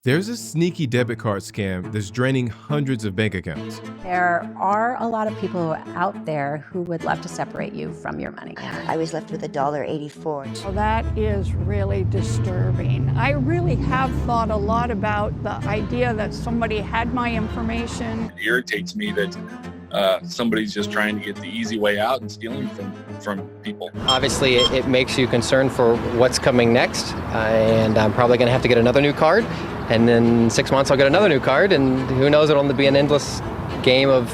There's a sneaky debit card scam that's draining hundreds of bank accounts. There are a lot of people out there who would love to separate you from your money. I was left with $1.84. Well, that is really disturbing. I really have thought a lot about the idea that somebody had my information. It irritates me that somebody's just trying to get the easy way out and stealing from people. Obviously, it makes you concerned for what's coming next, and I'm probably going to have to get another new card, and then 6 months I'll get another new card, and who knows, it'll be an endless game of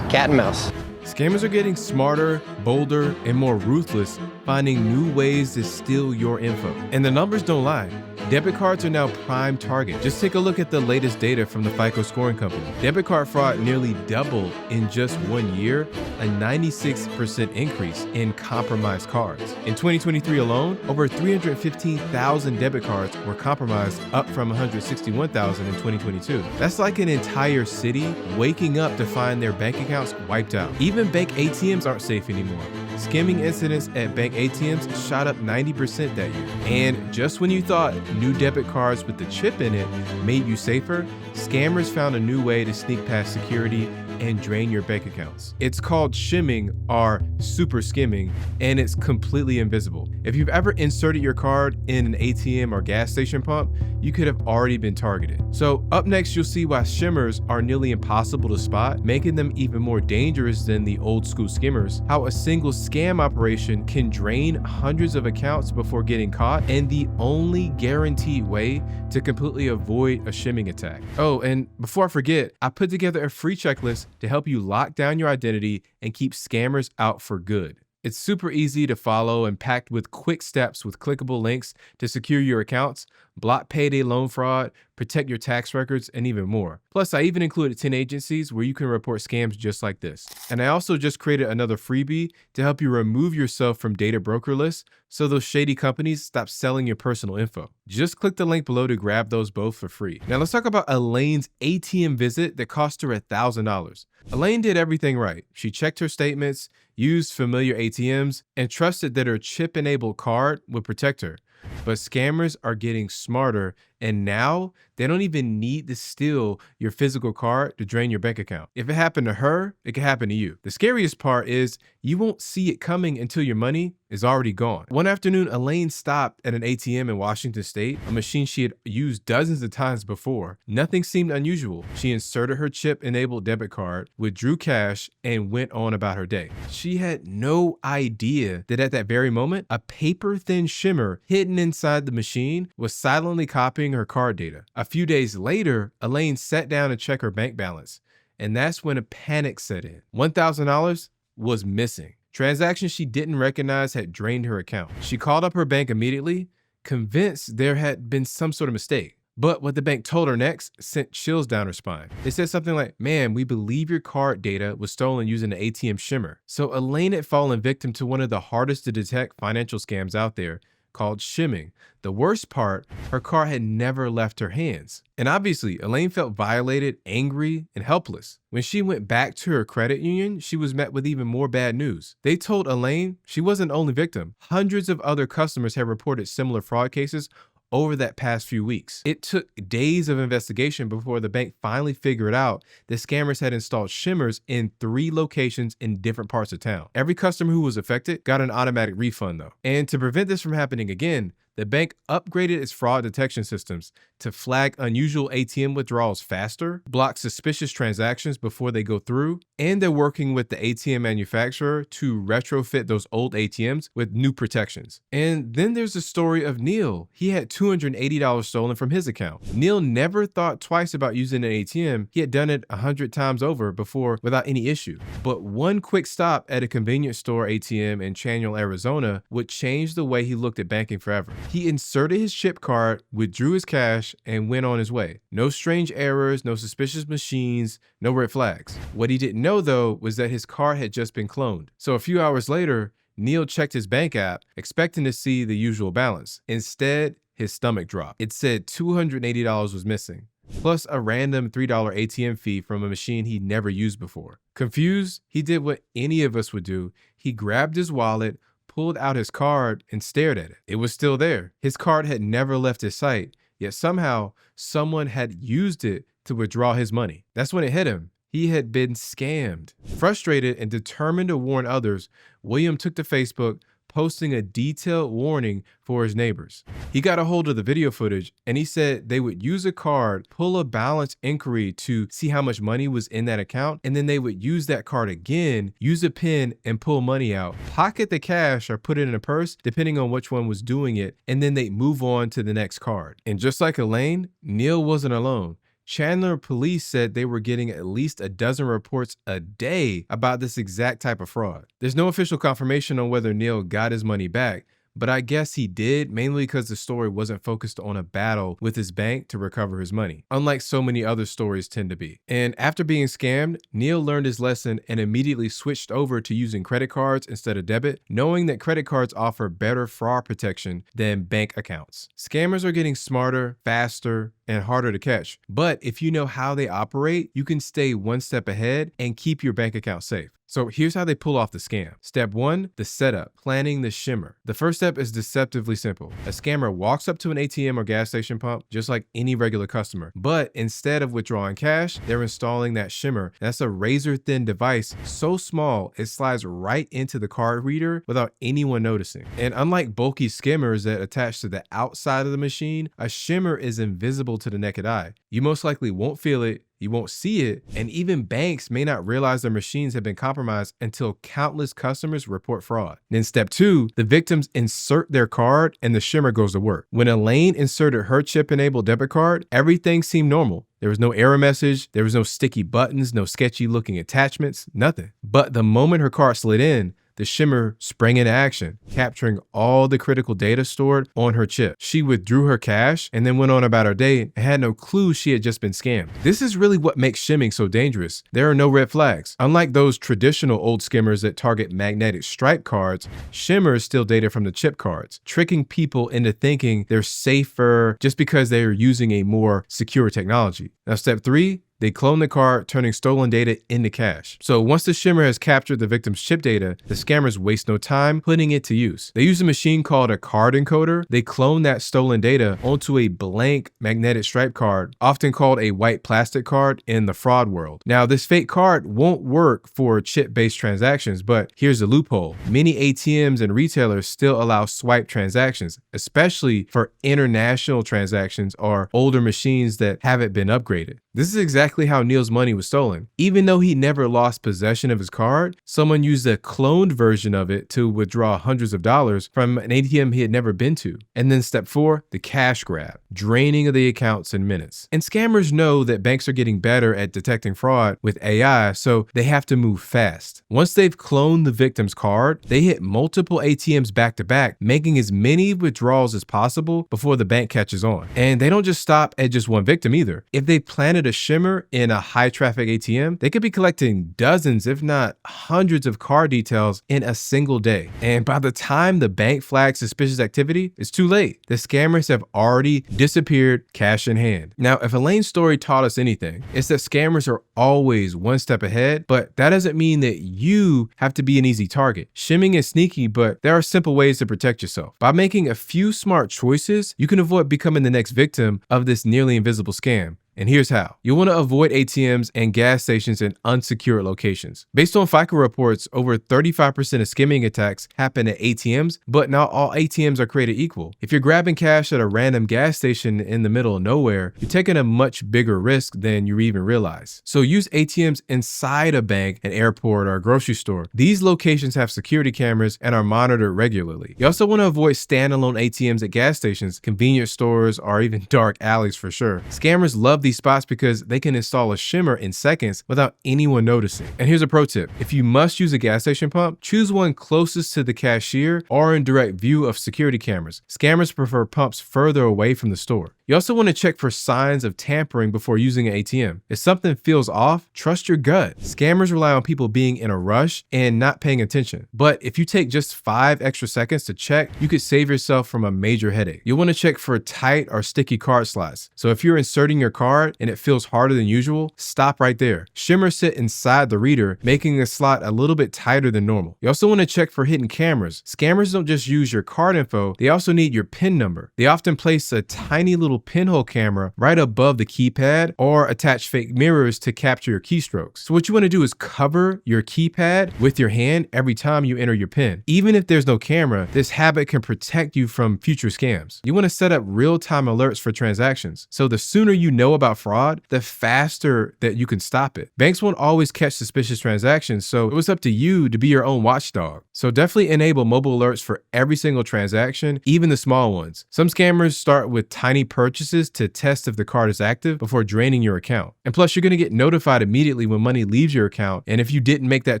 cat and mouse. Scammers are getting smarter, bolder, and more ruthless, finding new ways to steal your info. And the numbers don't lie. Debit cards are now prime target. Just take a look at the latest data from the FICO scoring company. Debit card fraud nearly doubled in just 1 year, a 96% increase in compromised cards. In 2023 alone, over 315,000 debit cards were compromised, up from 161,000 in 2022. That's like an entire city waking up to find their bank accounts wiped out. Even bank ATMs aren't safe anymore. Skimming incidents at bank ATMs shot up 90% that year. And just when you thought new debit cards with the chip in it made you safer, scammers found a new way to sneak past security and drain your bank accounts. It's called shimming or super skimming, and it's completely invisible. If you've ever inserted your card in an ATM or gas station pump, you could have already been targeted. So up next, you'll see why shimmers are nearly impossible to spot, making them even more dangerous than the old school skimmers, how a single scam operation can drain hundreds of accounts before getting caught, and the only guaranteed way to completely avoid a shimming attack. Oh, and before I forget, I put together a free checklist to help you lock down your identity and keep scammers out for good. It's super easy to follow and packed with quick steps with clickable links to secure your accounts, block payday loan fraud, protect your tax records, and even more. Plus, I even included 10 agencies where you can report scams just like this. And I also just created another freebie to help you remove yourself from data broker lists so those shady companies stop selling your personal info. Just click the link below to grab those both for free. Now let's talk about Elaine's ATM visit that cost her $1,000. Elaine did everything right. She checked her statements, used familiar ATMs, and trusted that her chip-enabled card would protect her. But scammers are getting smarter, and now they don't even need to steal your physical card to drain your bank account. If it happened to her, it could happen to you. The scariest part is you won't see it coming until your money is already gone. One afternoon, Elaine stopped at an ATM in Washington State, a machine she had used dozens of times before. Nothing seemed unusual. She inserted her chip-enabled debit card, withdrew cash, and went on about her day. She had no idea that at that very moment, a paper-thin shimmer hidden inside the machine was silently copying her card data. A few days later, Elaine sat down to check her bank balance, and that's when a panic set in. $1,000 was missing. Transactions she didn't recognize had drained her account. She called up her bank immediately, convinced there had been some sort of mistake. But what the bank told her next sent chills down her spine. They said something like, "Man, we believe your card data was stolen using an ATM shimmer." So Elaine had fallen victim to one of the hardest to detect financial scams out there, called shimming. The worst part, her card had never left her hands. And obviously, Elaine felt violated, angry, and helpless. When she went back to her credit union, she was met with even more bad news. They told Elaine she wasn't the only victim. Hundreds of other customers had reported similar fraud cases over that past few weeks. It took days of investigation before the bank finally figured out that scammers had installed shimmers in 3 locations in different parts of town. Every customer who was affected got an automatic refund though. And to prevent this from happening again, the bank upgraded its fraud detection systems to flag unusual ATM withdrawals faster, block suspicious transactions before they go through, and they're working with the ATM manufacturer to retrofit those old ATMs with new protections. And then there's the story of Neil. He had $280 stolen from his account. Neil never thought twice about using an ATM. He had done it 100 times over before without any issue. But one quick stop at a convenience store ATM in Chandler, Arizona would change the way he looked at banking forever. He inserted his chip card, withdrew his cash, and went on his way. No strange errors, no suspicious machines, no red flags. What he didn't know though was that his card had just been cloned. So a few hours later, Neil checked his bank app, expecting to see the usual balance. Instead, his stomach dropped. It said $280 was missing, plus a random $3 ATM fee from a machine he'd never used before. Confused, he did what any of us would do. He grabbed his wallet, pulled out his card, and stared at it. It was still there. His card had never left his sight, yet somehow someone had used it to withdraw his money. That's when it hit him. He had been scammed. Frustrated and determined to warn others, William took to Facebook, posting a detailed warning for his neighbors. He got a hold of the video footage and he said they would use a card, pull a balance inquiry to see how much money was in that account, and then they would use that card again, use a pin and pull money out, pocket the cash or put it in a purse, depending on which one was doing it, and then they'd move on to the next card. And just like Elaine, Neil wasn't alone. Chandler police said they were getting at least a dozen reports a day about this exact type of fraud. There's no official confirmation on whether Neil got his money back, but I guess he did, mainly because the story wasn't focused on a battle with his bank to recover his money, unlike so many other stories tend to be. And after being scammed, Neil learned his lesson and immediately switched over to using credit cards instead of debit, knowing that credit cards offer better fraud protection than bank accounts. Scammers are getting smarter, faster, and harder to catch. But if you know how they operate, you can stay one step ahead and keep your bank account safe. So here's how they pull off the scam. Step 1, the setup, planning the shimmer. The first step is deceptively simple. A scammer walks up to an ATM or gas station pump just like any regular customer, but instead of withdrawing cash, they're installing that shimmer. That's a razor-thin device so small it slides right into the card reader without anyone noticing. And unlike bulky skimmers that attach to the outside of the machine, a shimmer is invisible to the naked eye. You most likely won't feel it, you won't see it, and even banks may not realize their machines have been compromised until countless customers report fraud. Then step 2, the victims insert their card and the shimmer goes to work. When Elaine inserted her chip-enabled debit card, everything seemed normal. There was no error message, there was no sticky buttons, no sketchy looking attachments, nothing. But the moment her card slid in, the shimmer sprang into action, capturing all the critical data stored on her chip. She withdrew her cash and then went on about her day and had no clue she had just been scammed. This is really what makes shimming so dangerous. There are no red flags. Unlike those traditional old skimmers that target magnetic stripe cards, shimmers steal data from the chip cards, tricking people into thinking they're safer just because they are using a more secure technology. Now, step 3, they clone the card, turning stolen data into cash. So once the shimmer has captured the victim's chip data, the scammers waste no time putting it to use. They use a machine called a card encoder. They clone that stolen data onto a blank magnetic stripe card, often called a white plastic card in the fraud world. Now, this fake card won't work for chip-based transactions, but here's the loophole. Many ATMs and retailers still allow swipe transactions, especially for international transactions or older machines that haven't been upgraded. This is exactly how Neil's money was stolen. Even though he never lost possession of his card, someone used a cloned version of it to withdraw hundreds of dollars from an ATM he had never been to. And then step 4, the cash grab, draining of the accounts in minutes. And scammers know that banks are getting better at detecting fraud with AI, so they have to move fast. Once they've cloned the victim's card, they hit multiple ATMs back to back, making as many withdrawals as possible before the bank catches on. And they don't just stop at just one victim either. If they planted a shimmer in a high traffic ATM, they could be collecting dozens, if not hundreds of card details in a single day. And by the time the bank flags suspicious activity, it's too late. The scammers have already disappeared, cash in hand. Now, if Elaine's story taught us anything, it's that scammers are always one step ahead, but that doesn't mean that you have to be an easy target. Shimming is sneaky, but there are simple ways to protect yourself. By making a few smart choices, you can avoid becoming the next victim of this nearly invisible scam. And here's how. You'll want to avoid ATMs and gas stations in unsecured locations. Based on FICO reports, over 35% of skimming attacks happen at ATMs, but not all ATMs are created equal. If you're grabbing cash at a random gas station in the middle of nowhere, you're taking a much bigger risk than you even realize. So use ATMs inside a bank, an airport, or a grocery store. These locations have security cameras and are monitored regularly. You also want to avoid standalone ATMs at gas stations, convenience stores, or even dark alleys for sure. Scammers love these spots because they can install a shimmer in seconds without anyone noticing. And here's a pro tip. If you must use a gas station pump, choose one closest to the cashier or in direct view of security cameras. Scammers prefer pumps further away from the store. You also want to check for signs of tampering before using an ATM. If something feels off, trust your gut. Scammers rely on people being in a rush and not paying attention. But if you take just 5 extra seconds to check, you could save yourself from a major headache. You'll want to check for tight or sticky card slots. So if you're inserting your card and it feels harder than usual, stop right there. Shimmers sit inside the reader, making the slot a little bit tighter than normal. You also want to check for hidden cameras. Scammers don't just use your card info, they also need your PIN number. They often place a tiny little pinhole camera right above the keypad or attach fake mirrors to capture your keystrokes. So what you want to do is cover your keypad with your hand every time you enter your PIN. Even if there's no camera, this habit can protect you from future scams. You want to set up real-time alerts for transactions. So the sooner you know about fraud, the faster that you can stop it. Banks won't always catch suspicious transactions, so it was up to you to be your own watchdog. So definitely enable mobile alerts for every single transaction, even the small ones. Some scammers start with tiny purchases to test if the card is active before draining your account. And plus, you're going to get notified immediately when money leaves your account. And if you didn't make that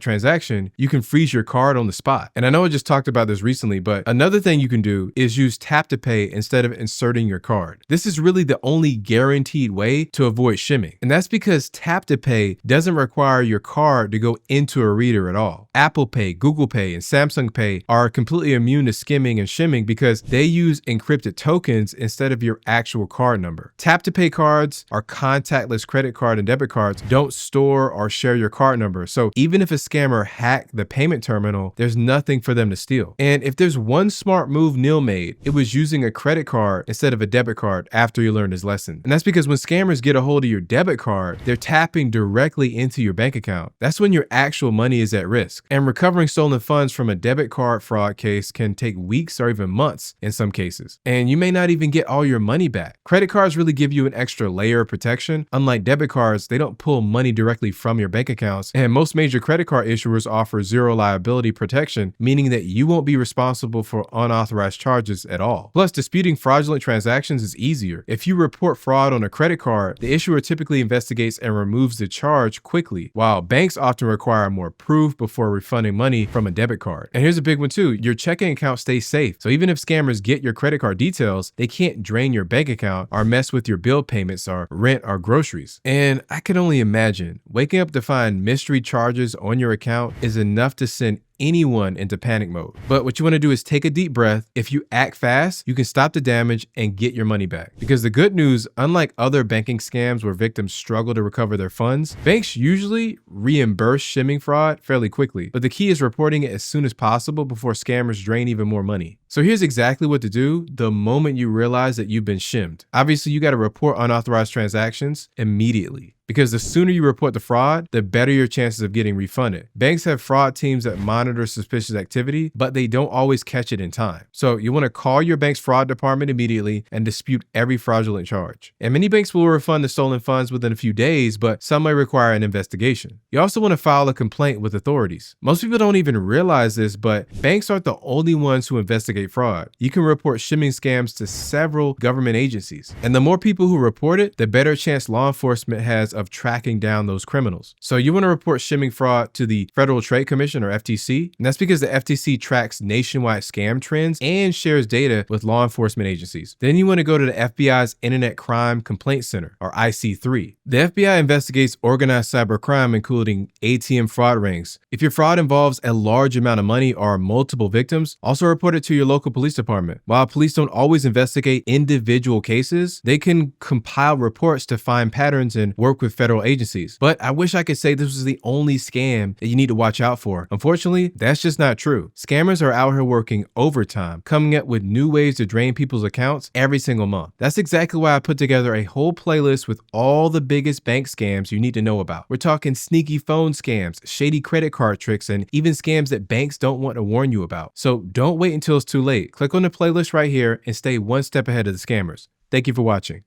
transaction, you can freeze your card on the spot. And I know I just talked about this recently, but another thing you can do is use tap to pay instead of inserting your card. This is really the only guaranteed way to avoid shimming. And that's because tap to pay doesn't require your card to go into a reader at all. Apple Pay, Google Pay, and Samsung Pay are completely immune to skimming and shimming because they use encrypted tokens instead of your actual card number. Tap to pay cards, or contactless credit card and debit cards, don't store or share your card number. So even if a scammer hacked the payment terminal, there's nothing for them to steal. And if there's one smart move Neil made, it was using a credit card instead of a debit card after you learned his lesson. And that's because when scammers get a hold of your debit card, they're tapping directly into your bank account. That's when your actual money is at risk. And recovering stolen funds from a debit card fraud case can take weeks or even months in some cases. And you may not even get all your money back. Credit cards really give you an extra layer of protection. Unlike debit cards, they don't pull money directly from your bank accounts. And most major credit card issuers offer zero liability protection, meaning that you won't be responsible for unauthorized charges at all. Plus, disputing fraudulent transactions is easier. If you report fraud on a credit card, the issuer typically investigates and removes the charge quickly, while banks often require more proof before refunding money from a debit card. And here's a big one too, your checking account stays safe. So even if scammers get your credit card details, they can't drain your bank account or mess with your bill payments or rent or groceries. And I can only imagine waking up to find mystery charges on your account is enough to send anyone into panic mode. But what you want to do is take a deep breath. If you act fast, you can stop the damage and get your money back. Because the good news, unlike other banking scams where victims struggle to recover their funds, banks usually reimburse shimming fraud fairly quickly. But the key is reporting it as soon as possible before scammers drain even more money. So here's exactly what to do the moment you realize that you've been shimmed. Obviously, you got to report unauthorized transactions immediately, because the sooner you report the fraud, the better your chances of getting refunded. Banks have fraud teams that monitor suspicious activity, but they don't always catch it in time. So you want to call your bank's fraud department immediately and dispute every fraudulent charge. And many banks will refund the stolen funds within a few days, but some may require an investigation. You also want to file a complaint with authorities. Most people don't even realize this, but banks aren't the only ones who investigate fraud. You can report shimming scams to several government agencies. And the more people who report it, the better chance law enforcement has of tracking down those criminals. So you want to report shimming fraud to the Federal Trade Commission, or FTC. And that's because the FTC tracks nationwide scam trends and shares data with law enforcement agencies. Then you want to go to the FBI's Internet Crime Complaint Center, or IC3. The FBI investigates organized cybercrime, including ATM fraud rings. If your fraud involves a large amount of money or multiple victims, also report it to your local police department. While police don't always investigate individual cases, they can compile reports to find patterns and work with federal agencies. But I wish I could say this was the only scam that you need to watch out for. Unfortunately, that's just not true. Scammers are out here working overtime, coming up with new ways to drain people's accounts every single month. That's exactly why I put together a whole playlist with all the biggest bank scams you need to know about. We're talking sneaky phone scams, shady credit card tricks, and even scams that banks don't want to warn you about. So don't wait until it's too late. Click on the playlist right here and stay one step ahead of the scammers. Thank you for watching.